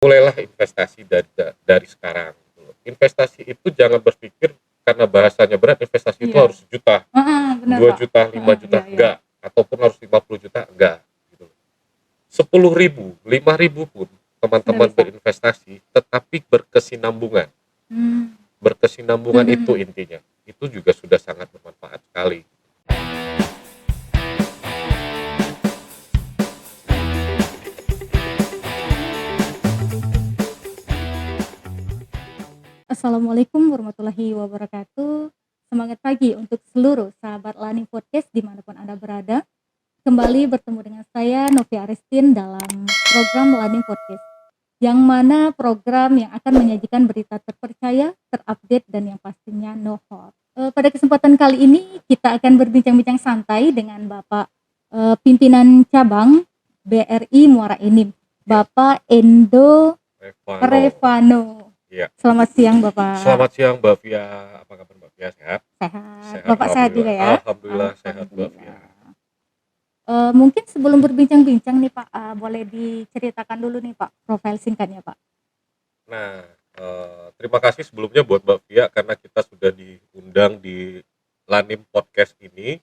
mulailah investasi dari sekarang gitu loh. Investasi itu jangan berpikir karena bahasanya berat investasi itu Iya. harus juta, Heeh, bener, dua Pak. juta, lima Heeh, juta, iya iya. enggak, ataupun harus 50 juta, enggak gitu loh. 10.000, 5.000 pun Udah teman-teman bisa? berinvestasi tetapi berkesinambungan. Mmm. Berkesinambungan Mhm itu mhm. intinya. Itu juga sudah sangat bermanfaat sekali. Assalamualaikum warahmatullahi wabarakatuh. Semangat pagi untuk seluruh sahabat Lani Podcast dimanapun Anda berada. Kembali bertemu dengan saya Novi Aristin dalam program Lani Podcast. Yang mana program yang akan menyajikan berita terpercaya, terupdate dan yang pastinya no hoax. Pada kesempatan kali ini kita akan berbincang-bincang santai dengan Bapak pimpinan cabang BRI Muara Enim, Ya, Bapak Endo Revano. Revano. Ya. Selamat siang Bapak. Selamat siang Mbak Via. Apa kabar Mbak Via? Sehat? Sehat. Sehat, Bapak sehat juga alhamdulillah. ya? Alhamdulillah sehat Mbak Via. Alhamdulillah. Mungkin sebelum berbincang-bincang nih Pak, boleh diceritakan dulu nih Pak, profil singkatnya Pak. Nah, terima kasih sebelumnya buat Mbak Via karena kita sudah diundang di Lanim Podcast ini.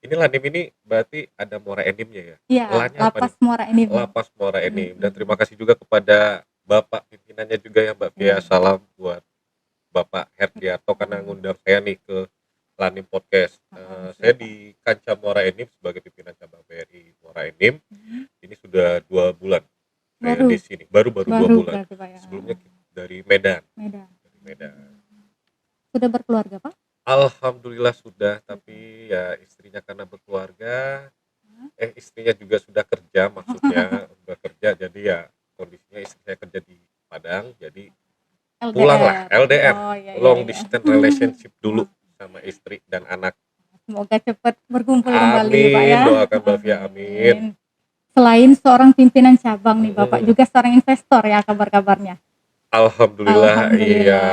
Ini Lanim ini berarti ada Muara Enimnya ya? Iya, Lanya apa nih? Lapas Muara Enim. Lapas Muara Mhm Enim. Dan terima mhm. kasih juga kepada Bapak pimpinannya juga ya Mbak Via. Iya. Salam buat Bapak Herdiarto karena ngundang saya nih ke Lanim Podcast. Heeh, Saya siap Pak. di Kancah Muara Enim sebagai pimpinan cabang BRI Muara Enim. Mhm. Ini sudah 2 bulan saya di Baru sini. Baru-baru 2 baru bulan. berarti Pak ya? Sebelumnya dari Medan. Medan. Dari Medan. Sudah berkeluarga Pak? Alhamdulillah sudah, Sudah. tapi ya istrinya karena berkeluarga, Heeh. istrinya juga sudah kerja maksudnya, udah kerja jadi ya kondisinya istri saya kerja di Padang, jadi pulanglah LDR. LDR, Oh, iya iya long iya. distance relationship dulu sama istri dan anak. Semoga cepat berkumpul kembali Pak Amin, ya. doakan Mbak Via, amin. Amin. Selain seorang pimpinan cabang nih Bapak Mm-mm. juga seorang investor ya kabar-kabarnya? Alhamdulillah, iya,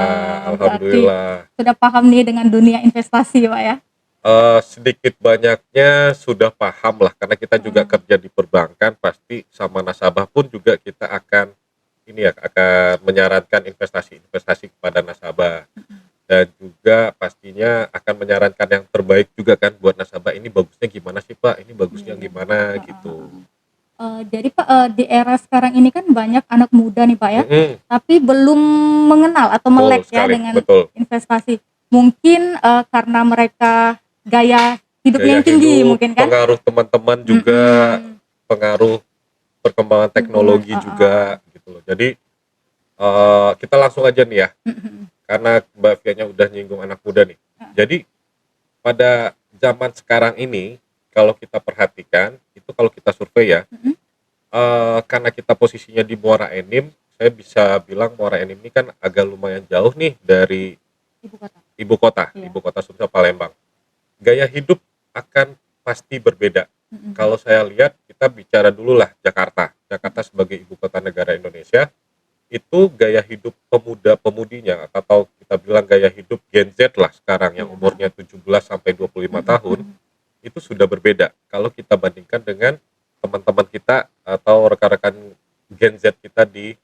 Alhamdulillah, berarti alhamdulillah. sudah paham nih dengan dunia investasi Pak ya? Sedikit banyaknya sudah paham lah karena kita juga Heeh. kerja di perbankan, pasti sama nasabah pun juga kita akan ini ya, akan menyarankan investasi-investasi kepada nasabah. Dan juga pastinya akan menyarankan yang terbaik juga kan buat nasabah, ini bagusnya gimana sih Pak, ini Iya bagusnya iya. gimana Heeh gitu. heeh. Jadi Pak, di era sekarang ini kan banyak anak muda nih Pak ya, Mhm, tapi belum mengenal atau betul melek ya sekali, dengan betul. investasi. Mungkin, karena mereka gaya hidupnya Gaya yang tinggi hidup, mungkin kan? pengaruh teman-teman juga, Mhm. pengaruh perkembangan Lingkungan teknologi heeh. juga gitu loh. Jadi, kita langsung aja nih ya, Mhm mhm. karena Mbak Vianya udah nyinggung anak muda nih. Heeh. Jadi pada zaman sekarang ini kalau kita perhatikan, itu kalau kita survei ya, Mhm. karena kita posisinya di Muara Enim, saya bisa bilang Muara Enim ini kan agak lumayan jauh nih dari Ibu kota? Iya. ibu kota Sumsel Palembang. Gaya hidup akan pasti berbeda. Mhm mhm. Kalau saya lihat, kita bicara dulu lah Jakarta. Jakarta sebagai ibu kota negara Indonesia, itu gaya hidup pemuda-pemudinya atau kita bilang gaya hidup Gen Z lah sekarang yang Iya, umurnya heeh. 17 sampai 25 Mhm tahun, mhm. itu sudah berbeda kalau kita bandingkan dengan teman-teman kita atau rekan-rekan Gen Z kita di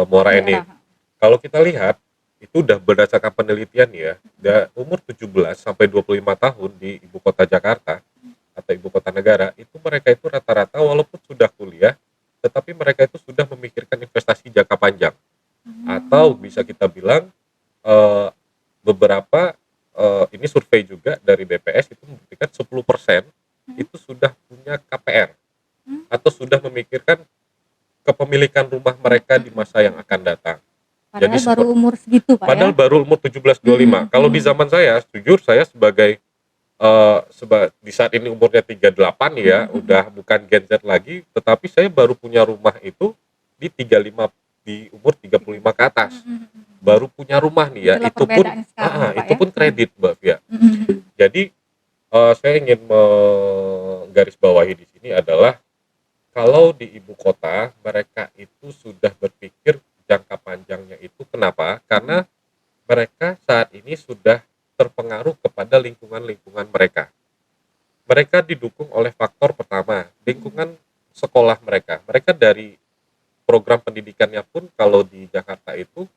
Muara Enim. Daerah, Kalau kita lihat, itu udah berdasarkan penelitian ya, umur 17 sampai 25 tahun di ibu kota Jakarta atau ibu kota negara, itu mereka itu rata-rata walaupun sudah kuliah, tetapi mereka itu sudah memikirkan investasi jangka panjang. Atau Mmm. bisa kita bilang, eee, beberapa, ini survei juga dari BPS itu membuktikan 10% Mhm. itu sudah punya KPR Mmm. atau sudah memikirkan kepemilikan rumah Mhm mereka di mhm. masa yang akan datang. Jadi Padahal baru umur segitu Pak ya? padahal baru umur 17, Mhm 25. Kalau di mhm. zaman saya, jujur saya sebagai di saat ini umurnya 38 ya, Mhm mhm. udah bukan Gen Z lagi, tetapi saya baru punya rumah itu di 35, di umur 35 ke atas. Mhm mhm mhm. Baru punya rumah nih ya, Itulah perbedaan sekarang ya, Pak itu ya? pun kredit Mbak Via. Mhm mhm. Jadi, saya ingin menggarisbawahi di sini adalah kalau di ibu kota mereka itu sudah berpikir jangka panjangnya itu kenapa? Mhm. Karena mereka saat ini sudah terpengaruh kepada lingkungan-lingkungan mereka. Mereka didukung oleh faktor pertama, Mhm. lingkungan sekolah mereka. Mereka dari program pendidikannya pun kalau di Jakarta itu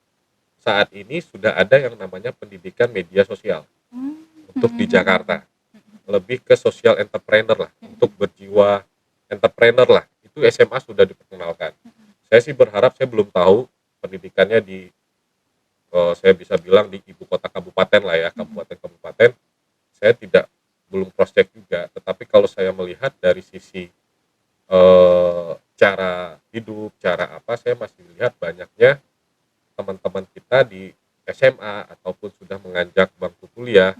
saat ini sudah ada yang namanya pendidikan media sosial untuk di Jakarta. Lebih ke social entrepreneur lah, untuk berjiwa entrepreneur lah. Itu SMA sudah diperkenalkan. Saya sih berharap, saya belum tahu pendidikannya di saya bisa bilang di ibu kota kabupaten lah ya, kabupaten-kabupaten. Saya belum cross check juga, tetapi kalau saya melihat dari sisi cara hidup, cara apa, saya masih lihat banyaknya teman-teman kita di SMA ataupun sudah menganjak bangku kuliah,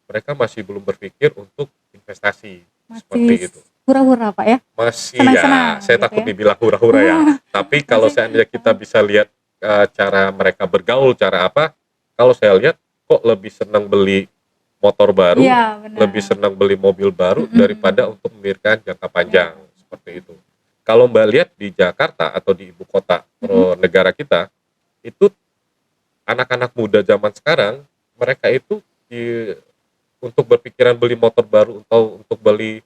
mereka masih belum berpikir untuk investasi seperti Masih itu. hura-hura Pak ya? Masih Senang-senang ya, saya gitu takut ya? dibilang hura-hura ya. Tapi kalau Masih seandainya kita bisa lihat cara mereka bergaul, cara apa, kalau saya lihat kok lebih senang beli motor baru, iya lebih benar. senang beli mobil baru daripada untuk memikirkan jangka panjang Ya. seperti itu. Kalau Mbak lihat di Jakarta atau di ibu kota negara kita, itu anak-anak muda zaman sekarang, mereka itu untuk berpikiran beli motor baru atau untuk beli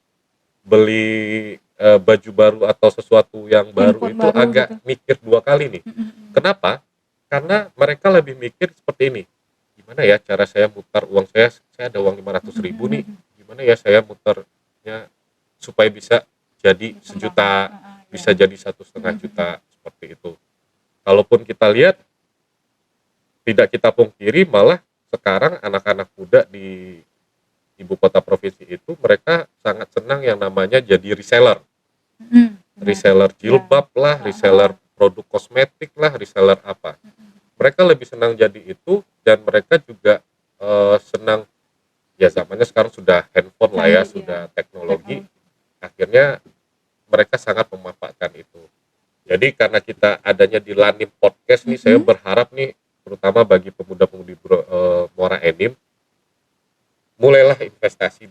beli baju baru atau sesuatu yang baru Handphone itu baru agak gitu. mikir 2 kali nih. Kenapa? Karena mereka lebih mikir seperti ini, gimana ya cara saya mutar uang saya ada uang 500.000 nih, gimana ya saya muternya supaya bisa jadi Berkembang. 1 juta, bisa jadi 1,5 juta, seperti itu. Kalaupun kita lihat, tidak kita pungkiri malah sekarang anak-anak muda di ibu kota provinsi itu mereka sangat senang yang namanya jadi reseller. Reseller jilbab lah, reseller produk kosmetik lah, reseller apa. Mereka lebih senang jadi itu, dan mereka juga senang, ya zamannya sekarang sudah handphone lah ya, sudah teknologi. Akhirnya mereka sangat memanfaatkan itu. Jadi karena kita adanya di Lanim Podcast nih, saya berharap nih, terutama bagi pemuda-pemudi Muara Enim, mulailah investasi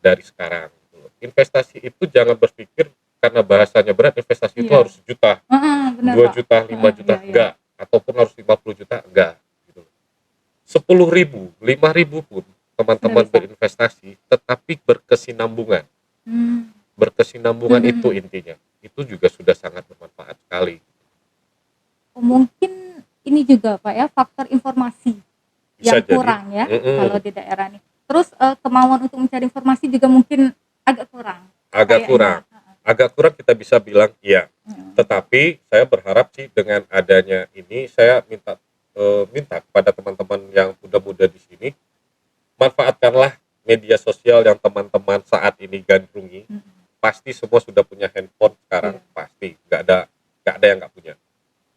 dari sekarang. Investasi itu jangan berpikir karena bahasanya berat, investasi itu harus sejuta, Benar 2 Pak. juta, 5 juta, enggak. Ataupun harus 50 juta, enggak. Gitu. 10.000, 5.000 pun teman-teman berinvestasi, tetapi berkesinambungan. Berkesinambungan itu intinya. Itu juga sudah sangat bermanfaat sekali. Mungkin ini juga Pak ya, faktor informasi Bisa yang jadi. kurang ya kalau di daerah nih. Terus kemauan untuk mencari informasi juga mungkin agak kurang. Agak kurang. Agak kurang kita bisa bilang iya. Tetapi saya berharap sih dengan adanya ini, saya minta kepada teman-teman yang muda-muda di sini, manfaatkanlah media sosial yang teman-teman saat ini gandrungi. Pasti semua sudah punya handphone sekarang, pasti nggak ada yang nggak punya.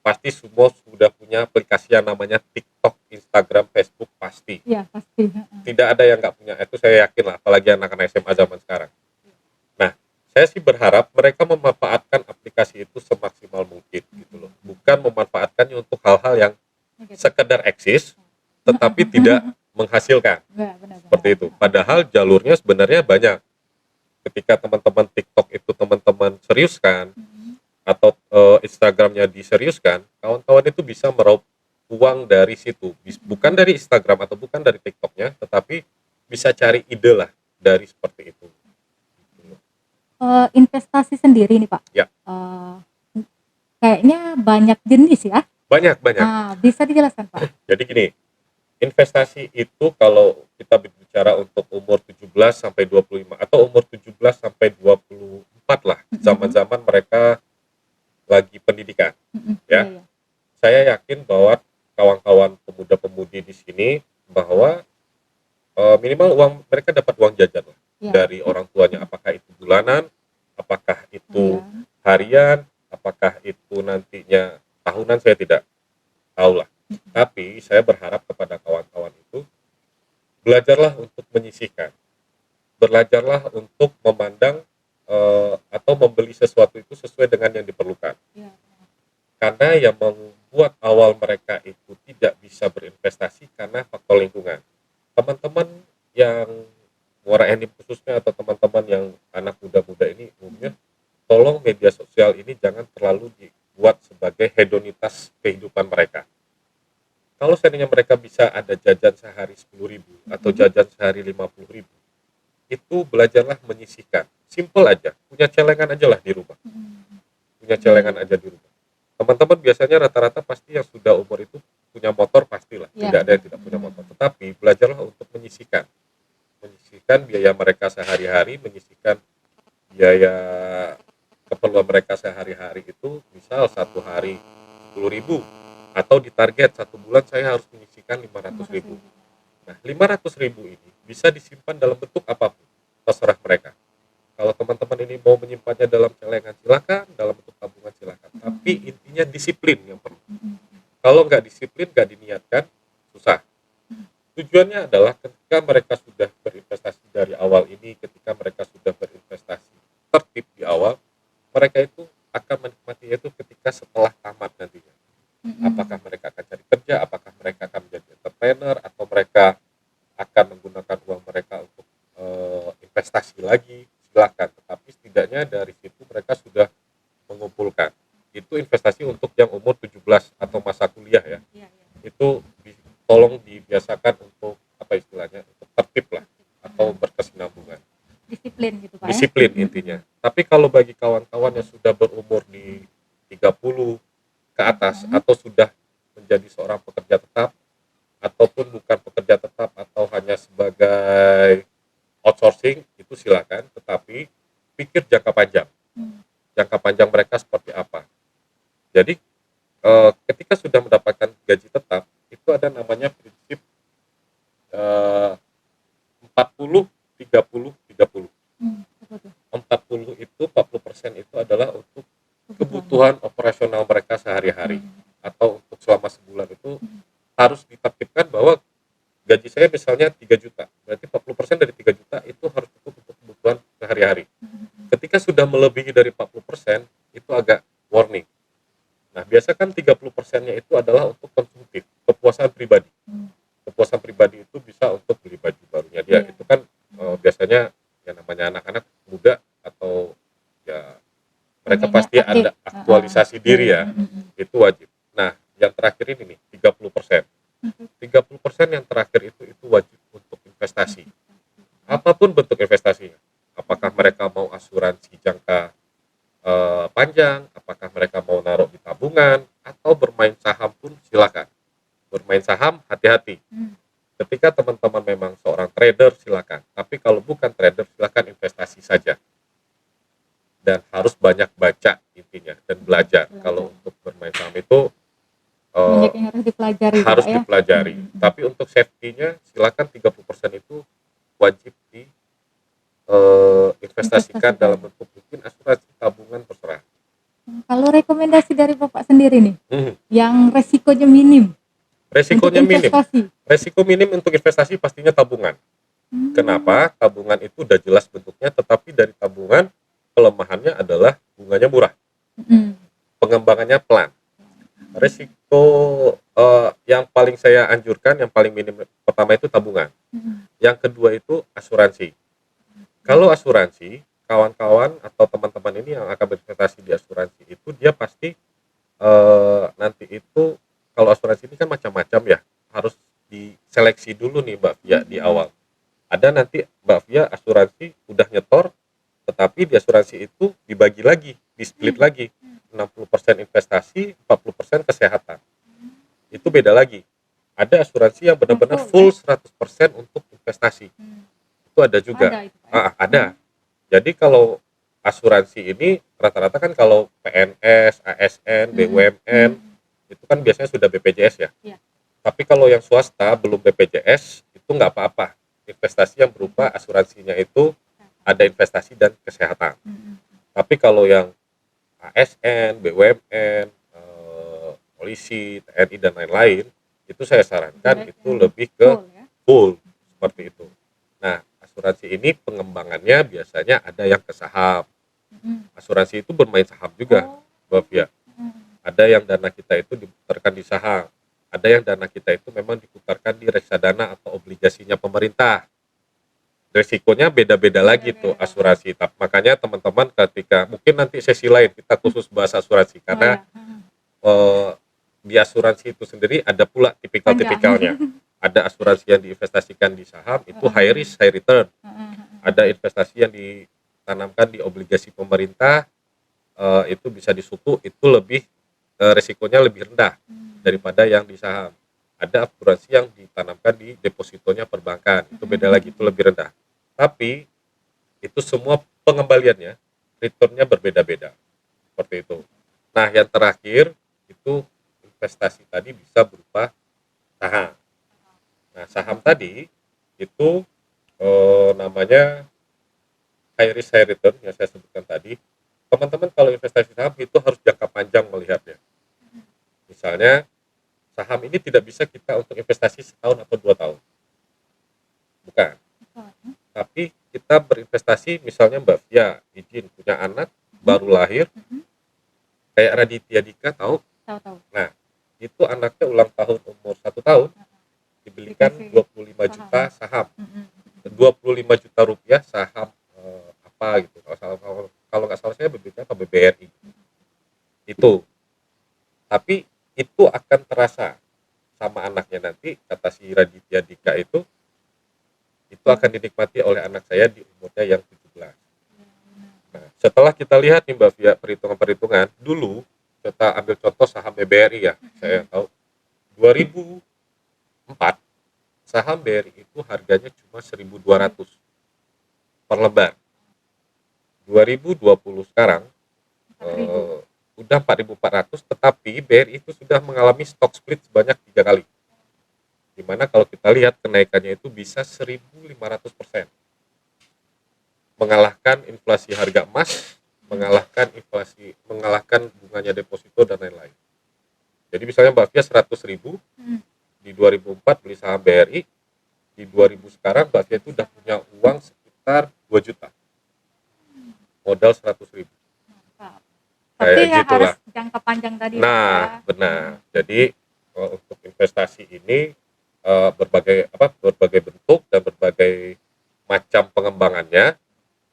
Pasti semua sudah punya aplikasi yang namanya TikTok, Instagram, Facebook, pasti. Iya pasti. Tidak ada yang nggak punya, itu saya yakin lah, apalagi anak-anak SMA zaman sekarang. Nah, saya sih berharap mereka memanfaatkan aplikasi itu semaksimal mungkin gitu loh. Bukan memanfaatkannya untuk hal-hal yang sekedar eksis, tetapi tidak menghasilkan. Seperti itu. Padahal jalurnya sebenarnya banyak. Ketika teman-teman TikTok itu teman-teman seriuskan, atau Instagramnya diseriuskan, kawan-kawan itu bisa meraup uang dari situ. Bukan dari Instagram atau bukan dari TikToknya, tetapi bisa cari ide lah dari seperti itu. Investasi sendiri nih Pak. Ya. Kayaknya banyak jenis ya. Banyak. Bisa dijelaskan Pak? Jadi gini, investasi itu kalau kita berbicara untuk umur 17 sampai 25 atau umur 17 sampai 24 lah, zaman-zaman mereka lagi pendidikan, ya. Iya. Saya yakin bahwa kawan-kawan pemuda-pemudi di sini bahwa minimal mereka dapat uang jajan lah dari orang tuanya, apakah itu bulanan, apakah itu harian, apakah itu nantinya tahunan, saya tidak tahu lah. Tapi saya berharap kepada kawan-kawan itu, belajarlah untuk menyisihkan, belajarlah untuk memandang atau membeli sesuatu itu sesuai dengan yang diperlukan. Karena yang membuat awal mereka itu tidak bisa berinvestasi karena faktor lingkungan. Teman-teman yang Muara Enim khususnya, atau teman-teman yang anak muda-muda ini umumnya, tolong media sosial ini jangan terlalu dibuat sebagai hedonitas kehidupan mereka. Kalau seandainya mereka bisa ada jajan sehari 10.000 atau jajan sehari 50.000, itu belajarlah menyisihkan. Simple aja, punya celengan aja lah di rumah. Punya celengan aja di rumah. teman-teman biasanya rata-rata pasti yang sudah umur itu punya motor pastilah, Ya. tidak ada yang tidak punya motor. Tetapi belajarlah untuk menyisihkan biaya mereka sehari-hari, menyisihkan biaya keperluan mereka sehari-hari itu, misal satu hari 10.000 atau ditarget satu bulan saya harus menyisihkan 500.000. Nah, 500.000 ini bisa disimpan dalam bentuk apapun, terserah mereka. Kalau teman-teman ini mau menyimpannya dalam celengan silakan, dalam bentuk tabungan silakan. Tapi intinya disiplin yang perlu. Kalau nggak disiplin, nggak diniatkan, susah. Tujuannya adalah ketika mereka sudah berinvestasi dari awal ini, ketika mereka sudah berinvestasi tertib di awal, mereka itu akan menikmatinya itu ketika setelah tamat nantinya. Apakah mereka akan cari kerja, apakah mereka akan menjadi entrepreneur, atau mereka akan menggunakan uang mereka untuk investasi lagi, silakan. Tetapi setidaknya dari situ mereka sudah mengumpulkan. Itu investasi untuk yang umur 17 atau masa kuliah ya. Itu tolong dibiasakan untuk apa istilahnya, untuk tertib lah atau berkesinambungan. Disiplin gitu Pak Disiplin intinya. Tapi kalau bagi kawan-kawan yang sudah berumur di 30 ke atas atau sudah menjadi seorang pekerja tetap ataupun bukan pekerja tetap atau hanya sebagai outsourcing, itu silakan, tetapi pikir jangka panjang. Jangka panjang mereka seperti apa. Jadi ketika sudah mendapatkan gaji tetap, itu ada namanya prinsip 40 30 30. 40 itu 40% itu adalah untuk kebutuhan operasional mereka sehari-hari atau untuk selama sebulan itu harus ditertibkan bahwa gaji saya misalnya 3 juta, berarti 40% dari 3 juta itu harus cukup untuk kebutuhan sehari-hari. Ketika sudah melebihi dari 40%, itu agak warning. Nah, biasa kan 30%-nya itu adalah untuk konsumtif, kepuasan pribadi. Kepuasan pribadi itu bisa untuk beli baju barunya dia. Itu kan biasanya yang namanya anak-anak muda atau ya mereka pasti ada aktualisasi diri ya. Itu wajib. Nah, yang terakhir ini nih, 30%. 30% yang terakhir itu wajib untuk investasi. Apapun bentuk investasinya. Apakah mereka mau asuransi jangka panjang, apakah mereka mau naruh di tabungan, atau bermain saham pun silakan. Bermain saham hati-hati. Ketika teman-teman memang seorang trader silakan, tapi kalau bukan trader silakan investasi saja. Dan harus banyak baca intinya dan belajar. Kalau untuk bermain saham itu banyak yang harus dipelajari. Harus dipelajari. Tapi untuk safety-nya silakan 30% itu wajib di investasikan dalam bentuk mungkin asuransi, tabungan, terserah. Kalau rekomendasi dari Bapak sendiri nih, yang resikonya minim. Resikonya minim. Resiko minim untuk investasi pastinya tabungan. Kenapa? Tabungan itu udah jelas bentuknya, tetapi dari tabungan kelemahannya adalah bunganya murah. Pengembangannya pelan. Resiko yang paling saya anjurkan, yang paling minim pertama itu tabungan. Yang kedua itu asuransi. Kalau asuransi, kawan-kawan atau teman-teman ini yang akan berinvestasi di asuransi itu dia pasti nanti itu, kalau asuransi ini kan macam-macam ya, harus diseleksi dulu nih Mbak Fia di awal. Ada nanti Mbak Fia asuransi udah nyetor, tetapi di asuransi itu dibagi lagi, di split lagi, 60% investasi, 40% kesehatan. Itu beda lagi. Ada asuransi yang benar-benar full 100% untuk investasi. Itu ada juga. Ada. Jadi kalau asuransi ini rata-rata kan kalau PNS, ASN, BUMN itu kan biasanya sudah BPJS ya. Tapi kalau yang swasta belum BPJS itu nggak apa-apa. Investasi yang berupa asuransinya itu ada investasi dan kesehatan. Tapi kalau yang ASN, BUMN, polisi, TNI dan lain-lain, itu saya sarankan itu lebih ke full seperti itu. Nah, asuransi ini pengembangannya biasanya ada yang ke saham. Asuransi itu bermain saham juga, Mbak Fia. Ada yang dana kita itu diputarkan di saham. Ada yang dana kita itu memang diputarkan di reksadana atau obligasinya pemerintah. Resikonya beda-beda lagi tuh asuransi. Makanya teman-teman ketika mungkin nanti sesi lain kita khusus bahas asuransi karena di asuransi itu sendiri ada pula tipikal-tipikalnya. Ada asuransi yang diinvestasikan di saham itu high risk high return. Ada investasi yang ditanamkan di obligasi pemerintah itu bisa disuku itu lebih resikonya lebih rendah daripada yang di saham. Ada asuransi yang ditanamkan di depositonya perbankan, itu beda lagi, itu lebih rendah. Tapi itu semua pengembaliannya, returnnya berbeda-beda, seperti itu. Nah, yang terakhir itu investasi tadi bisa berupa saham. Nah, saham tadi itu namanya high risk high return yang saya sebutkan tadi. Teman-teman kalau investasi saham itu harus jangka panjang melihatnya. Misalnya saham ini tidak bisa kita untuk investasi setahun atau 2 tahun, bukan. Tapi kita berinvestasi, misalnya Mbak Fia izin punya anak baru lahir, kayak Raditya Dika tahu? Tahu-tahu. Nah, itu anaknya ulang tahun umur 1 tahun, dibelikan 25 juta saham, 25 juta rupiah saham apa gitu, kalau nggak salah saya BBK atau BBRI itu. Tapi itu akan terasa sama anaknya nanti, kata si Raditya Dika itu akan dinikmati oleh anak saya di umurnya yang 17. Nah, setelah kita lihat nih Mbak Fia perhitungan-perhitungan dulu, kita ambil contoh saham BRI ya, saya tahu 2004 saham BRI itu harganya cuma 1.200 per lembar. 2020 sekarang udah 4.400, tetapi BRI itu sudah mengalami stock split sebanyak 3 kali. Dimana kalau kita lihat kenaikannya itu bisa 1.500%. Mengalahkan inflasi harga emas, mengalahkan bunganya deposito dan lain-lain. Jadi misalnya Mbak Fia 100.000 di 2004 beli saham BRI, di 2000 sekarang Mbak Fia itu udah punya uang sekitar 2 juta. Modal 100.000. Tapi Kayak ya gitulah. harus jangka panjang tadi. Nah, benar. Jadi untuk investasi ini berbagai bentuk dan berbagai macam pengembangannya,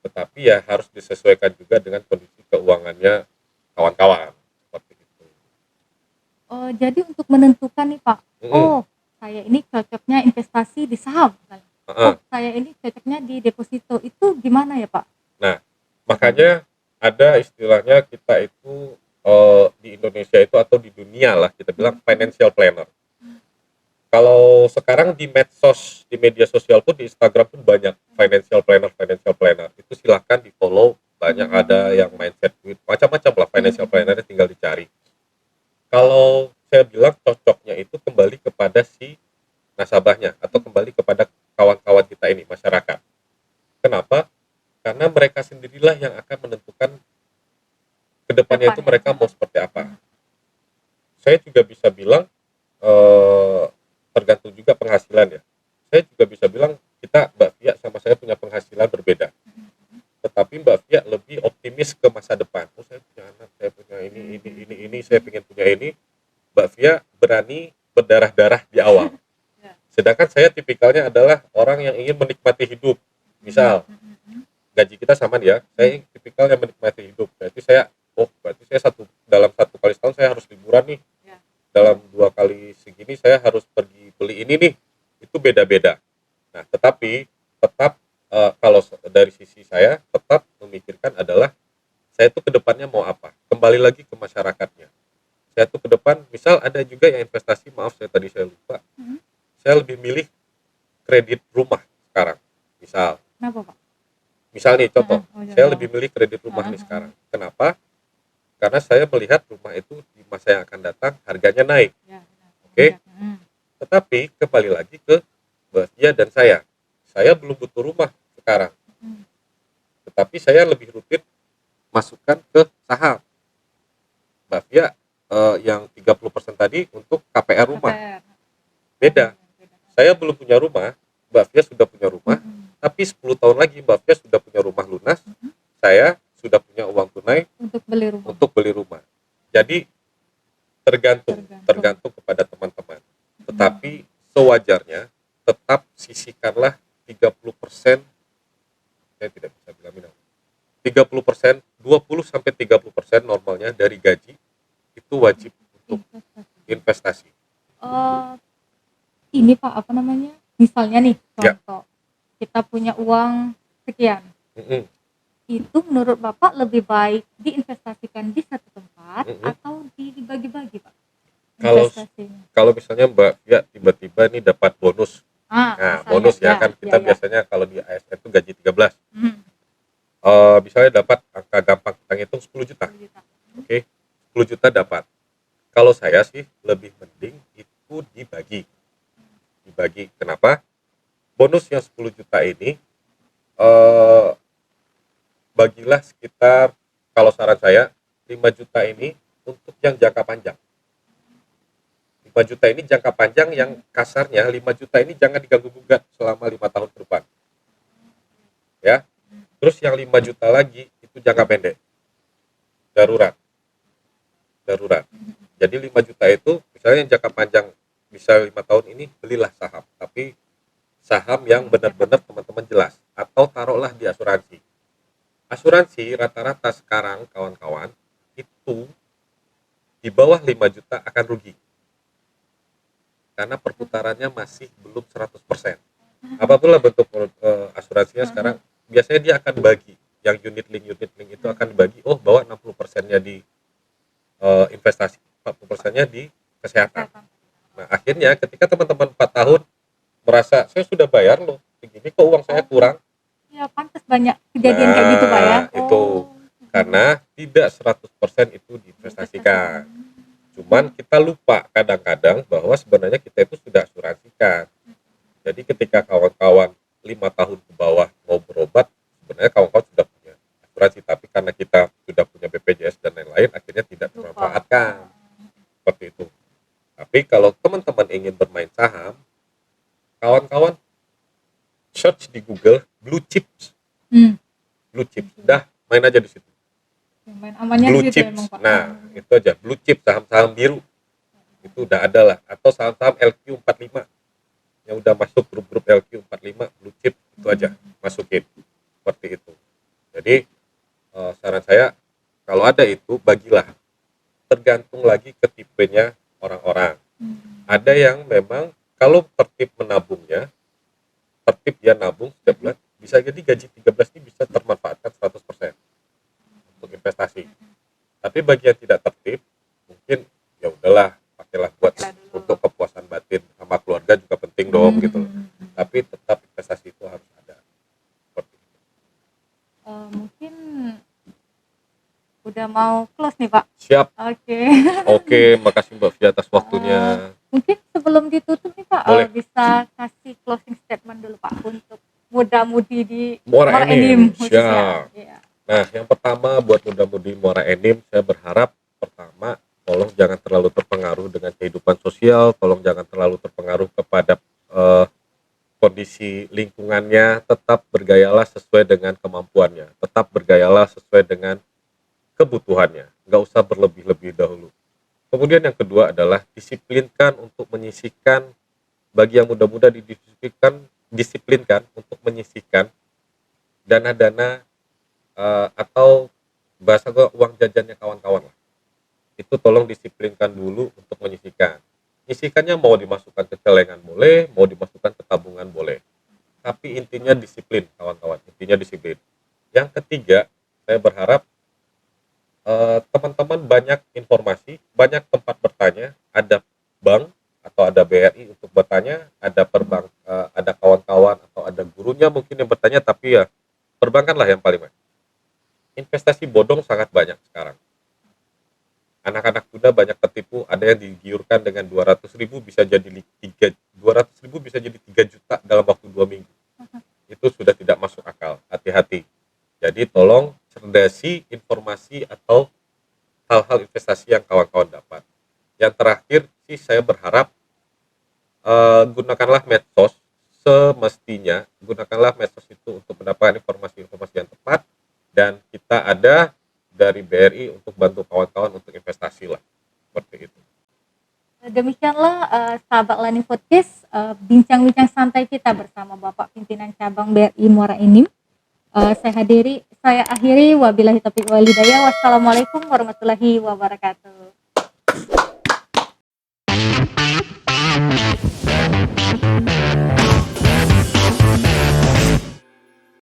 tetapi ya harus disesuaikan juga dengan kondisi keuangannya kawan-kawan, seperti itu. Oh, jadi untuk menentukan nih Pak, oh saya ini cocoknya investasi di saham, oh saya ini cocoknya di deposito, itu gimana ya Pak? Nah, makanya ada istilahnya kita itu di Indonesia itu atau di dunia lah kita bilang financial planner. Kalau sekarang di medsos, di media sosial pun, di Instagram pun banyak financial planner. Itu silahkan di follow, banyak ada yang mindset duit, macam-macam lah financial planner, tinggal dicari. Kalau saya bilang cocoknya itu kembali kepada si nasabahnya atau kembali kepada kawan-kawan kita ini, masyarakat. Kenapa? Karena mereka sendirilah yang akan menentukan kedepannya itu mereka mau seperti apa. Saya juga bisa bilang tergantung juga penghasilan ya. Saya juga bisa bilang kita Mbak Fia sama saya punya penghasilan berbeda. Tetapi Mbak Fia lebih optimis ke masa depan. Oh, saya punya anak, saya punya ini, saya pengen punya ini. Mbak Fia berani berdarah-darah di awal. Sedangkan saya tipikalnya adalah orang yang ingin menikmati hidup. Misal gaji kita sama ya, saya tipikal yang menikmati hidup. Berarti saya dalam 1 kali setahun saya harus liburan nih. Dalam 2 kali segini saya harus pergi beli ini nih. Itu beda-beda. Nah, tetapi tetap kalau dari sisi saya tetap memikirkan adalah saya tuh ke depannya mau apa. Kembali lagi ke masyarakatnya. Saya tuh ke depan, misal ada juga yang investasi, maaf saya lupa. Saya lebih milih kredit rumah sekarang. Misal. Kenapa Pak? Misal nih contoh, saya lebih milih kredit rumah nih sekarang. Kenapa? Karena saya melihat rumah itu di masa yang akan datang harganya naik. Oke? Tetapi kembali lagi ke Mbak Fia dan saya. Saya belum butuh rumah sekarang. Tetapi saya lebih rutin masukkan ke saham. Mbak Fia yang 30% tadi untuk KPR rumah. Beda. Saya belum punya rumah, Mbak Fia sudah punya rumah, tapi 10 tahun lagi Mbak Fia sudah punya rumah lunas, saya sudah punya uang tunai untuk beli rumah. Jadi tergantung kepada teman-teman. Tetapi sewajarnya tetap sisihkanlah 30%, saya tidak bisa bilang minum. 30%, 20-30% normalnya dari gaji itu wajib untuk investasi. Ini Pak, apa namanya? Misalnya nih contoh, kita punya uang sekian. itu menurut Bapak lebih baik diinvestasikan di satu tempat Mhm. atau dibagi-bagi, Pak, Kalau investasinya? kalau misalnya Mbak ya tiba-tiba nih dapat bonus. Nah, Misalnya, bonus ya ya kan ya kita ya. biasanya kalau di ASN itu gaji 13. Mhm, Misalnya dapat angka gampang kita hitung 10 juta. 10 juta. Oke, 10 juta dapat. Kalau saya sih lebih mending itu dibagi. Dibagi. Kenapa? Bonus yang 10 juta ini eh bagilah sekitar, kalau saran saya 5 juta ini untuk yang jangka panjang. 5 juta ini jangka panjang yang kasarnya 5 juta ini jangan diganggu gugat selama 5 tahun ke depan. Ya. Terus yang 5 juta lagi itu jangka pendek. Darurat. Darurat. Jadi 5 juta itu misalnya yang jangka panjang bisa 5 tahun ini belilah saham. Tapi saham yang benar-benar teman-teman jelas. Atau taruhlah di asuransi. Asuransi rata-rata sekarang kawan-kawan itu di bawah 5 juta akan rugi. Karena perputarannya masih belum 100%. Apapun bentuk asuransinya sekarang, biasanya dia akan bagi. Yang unit link itu akan dibagi, oh bahwa 60%-nya di investasi, 40%-nya di kesehatan. Nah, akhirnya ketika teman-teman 4 tahun merasa, saya sudah bayar loh, begini kok uang saya kurang. Ya pantas banyak kejadian kayak gitu, Pak, ya? Nah, itu. Karena tidak 100% itu diinvestasikan. Cuman kita lupa kadang-kadang bahwa sebenarnya kita itu sudah asuransikan. Jadi ketika kawan-kawan 5 tahun ke bawah mau berobat, sebenarnya kawan-kawan sudah punya asuransi, tapi karena kita sudah punya BPJS dan lain-lain, akhirnya tidak termanfaatkan. Seperti itu. Tapi kalau teman-teman ingin bermain saham, kawan-kawan search di Google blue chips. Blue chips. Dah, main aja di situ. Main amannya Blue gitu chips. emang, Pak. Nah, itu aja. Blue chip, saham-saham biru. Itu udah ada lah. Atau saham-saham LQ45 yang udah masuk grup-grup LQ45, blue chip, itu aja masukin. Seperti itu. Jadi saran saya kalau ada itu bagilah. Tergantung lagi ke tipenya orang-orang. Ada yang memang kalau tertib menabungnya, tertib dia nabung setiap bulan, bisa jadi gaji 13 ini bisa termanfaatkan 100% untuk investasi. Tapi bagi yang tidak tertib, mungkin ya udahlah, pakailah buat untuk kepuasan batin sama keluarga juga penting dong gitu loh. Tapi tetap investasi itu harus ada. Seperti itu. Mungkin udah mau close nih, Pak. Siap. Oke. Oke, makasih Mbak Fia atas waktunya. Mungkin sebelum ditutup nih, Pak, Boleh. bisa kasih closing statement dulu, Pak, untuk muda-mudi di Muara Enim. khususnya. Siap. Iya. Nah, yang pertama buat muda-mudi Muara Enim, saya berharap pertama, tolong jangan terlalu terpengaruh dengan kehidupan sosial, tolong jangan terlalu terpengaruh kepada kondisi lingkungannya, tetap bergayalah sesuai dengan kemampuannya, tetap bergayalah sesuai dengan kebutuhannya, nggak usah berlebih-lebih dahulu. Kemudian yang kedua adalah disiplinkan untuk menyisihkan, bagi yang muda-muda disiplinkan untuk menyisihkan dana-dana atau bahasa gue uang jajannya kawan-kawan lah. Itu tolong disiplinkan dulu untuk menyisihkan. Nyisihkannya mau dimasukkan ke celengan boleh, mau dimasukkan ke tabungan boleh. Tapi intinya disiplin kawan-kawan, intinya disiplin. Yang ketiga, saya berharap teman-teman banyak informasi, banyak tempat bertanya, ada bank atau ada BRI untuk bertanya, ada ada kawan-kawan atau ada gurunya mungkin yang bertanya, tapi ya perbankan lah yang paling banyak. Investasi bodong sangat banyak sekarang. Anak-anak muda banyak tertipu, ada yang digiurkan dengan 200.000 bisa jadi 200.000 bisa jadi 3 juta dalam waktu 2 minggu. Itu sudah tidak masuk akal, hati-hati. Jadi tolong cerdasi informasi atau hal-hal investasi yang kawan-kawan dapat. Yang terakhir sih saya berharap gunakanlah medsos semestinya, gunakanlah medsos itu untuk mendapatkan informasi-informasi yang tepat, dan kita ada dari BRI untuk bantu kawan-kawan untuk investasi lah, seperti itu. Demikianlah sahabat Lani Podcast, bincang-bincang santai kita bersama Bapak Pimpinan Cabang BRI Muara Enim. Saya akhiri, wabillahi taufiq wal hidayah. Wassalamualaikum warahmatullahi wabarakatuh.